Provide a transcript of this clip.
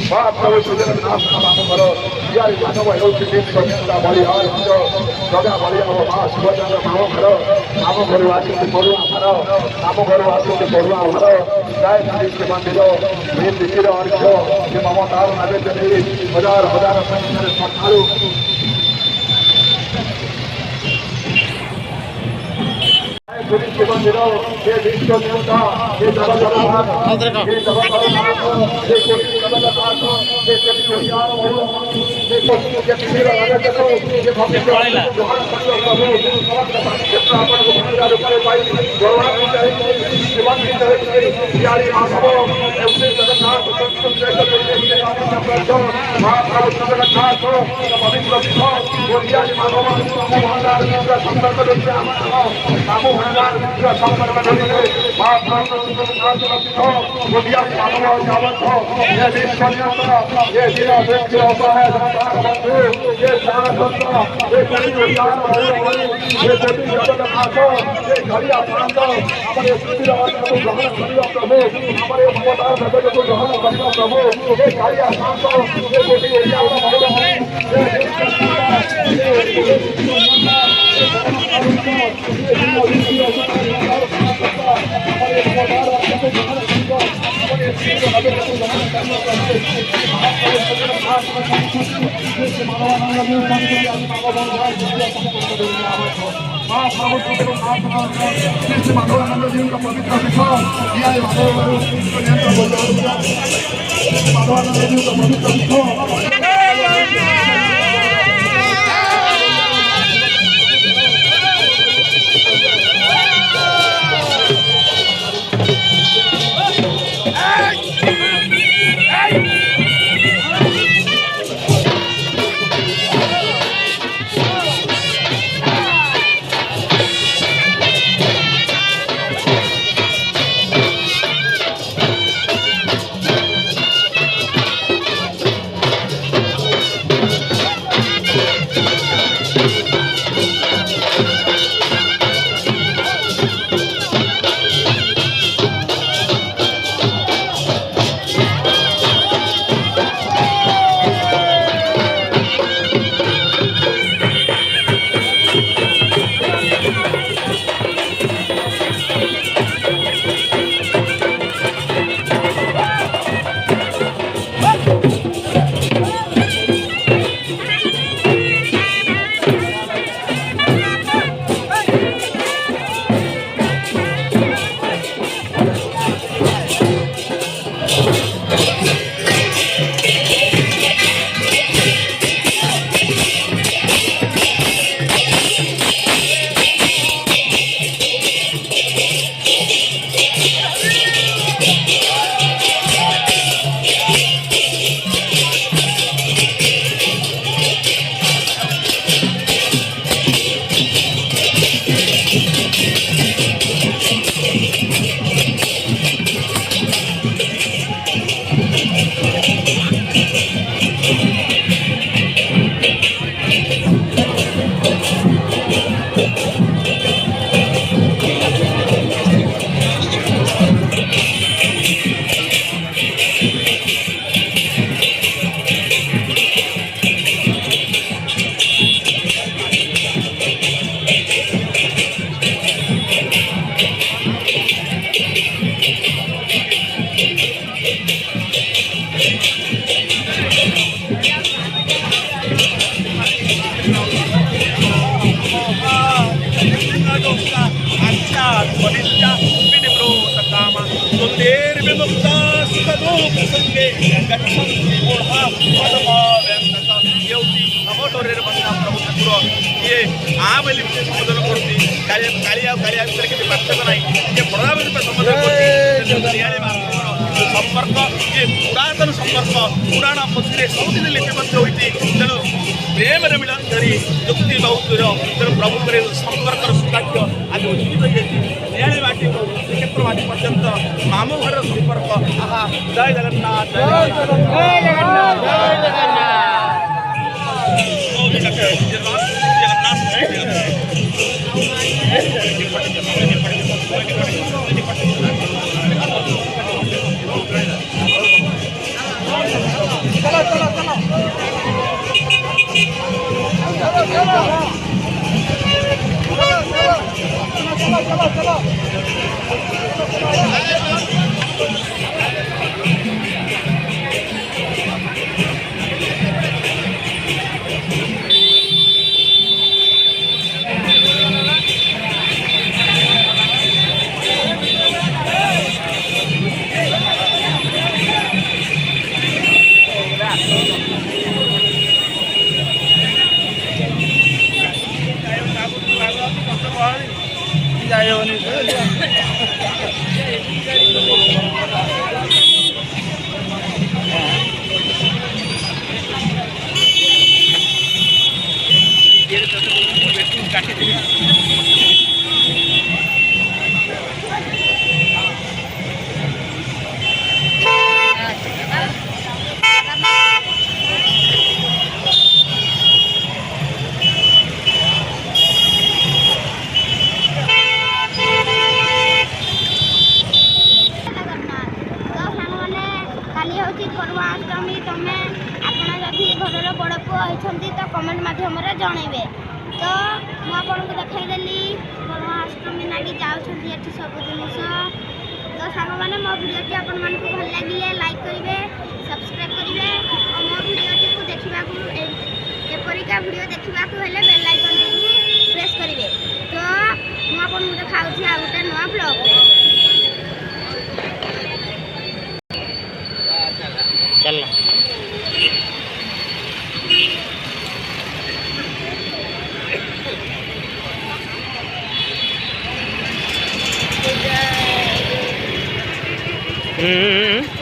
महाप्रभु जगन्नाथ नामर या मानव जगह बढ़िया जगह बढ़िया माँ शिवचंद्र माम घर आम घर आसते पड़ुआ घर आम घर आसते पड़ुआ घर जय श्री मंदिर ये दिखिर अर्घ्य ये ममतार नवेद्य हजार हजार संख्यार श्रद्धालु मंदिर ये विश्व देवता ये तदो प्रसंगे गच्छन्ति मूढा पदमाव्यन्तक येउति नमोटोरेर बंदा प्रभु ठाकुर ये आ बोली संबोधन करती कालिया भितर किसी पार्थक्य नहीं ये प्रधान संबोधन करती संपर्क ये पुरातन संपर्क पुराण मध्य सबुदिन लिपिबद्ध होती तेणु प्रेम मिलन धरी युक्ति बहुत दूर तेणु प्रभु संपर्क सौभाग्य आज उज्जीवित होती बाटी श्रीक्षेत्र बाटी पर्यंत मामू घर संपर्क आहा जय जगन्नाथ जय जगन्नाथ जय जन्माष्टमी तुम आपड़ी घर बड़ पुआ होती तो कमेंट मध्यम जनइबे तो मुझे देखईदेली जन्माष्टमी लगी जाऊँगी सब जिन तो सांग मैंने मो भिडियो आपण मानक भल लगे लाइक करेंगे सब्सक्राइब करेंगे और मो भिडियो को देखा एपरिका भिडियो देखा बेल आइकन प्रेस करेंगे तो मुझे देखाऊँ आ गए नुआ ब्लॉग चल जय